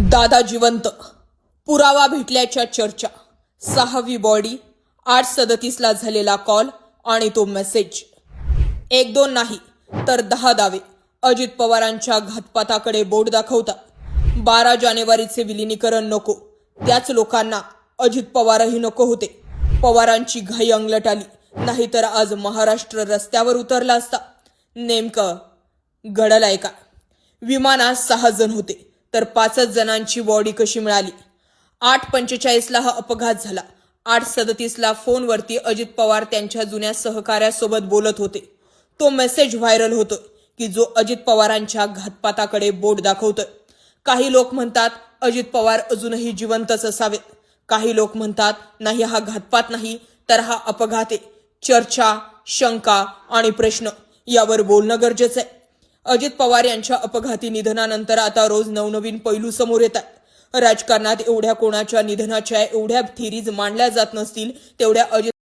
दादा जिवंत, पुरावा भेटल्याच्या चर्चा, 6वी बॉडी, 8:37ला झालेला कॉल आणि तो मेसेज. 1-2 नाही तर 10 दावे अजित पवारांच्या घातपाताकडे बोट दाखवतात. 12 जानेवारीचे विलिनीकरण नको, त्याच लोकांना अजित पवारही नको होते. पवारांची घाई अंगलट आली, नाहीतर आज महाराष्ट्र रस्त्यावर उतरला असता. नेमकं घडलंय का? विमानात 6 जण होते तर 5 जणांची बॉडी कशी मिळाली? 8:45ला हा अपघात झाला. 8:37ला फोनवरती अजित पवार त्यांच्या जुन्या सहकाऱ्यासोबत बोलत होते. तो मेसेज व्हायरल होतोय की जो अजित पवारांच्या घातपाताकडे बोट दाखवतोय. काही लोक म्हणतात अजित पवार अजूनही जिवंतच असावेत. काही लोक म्हणतात नाही, हा घातपात नाही तर हा अपघात आहे. चर्चा, शंका आणि प्रश्न यावर बोलणं गरजेचं आहे. अजित पवार यांच्या अपघाती निधनानंतर आता रोज नवनवीन पैलू समोर येतात. राजकारणात एवढ्या कोणाच्या निधनाच्या एवढ्या थिरीज मांडल्या जात नसतील तेवढ्या अजित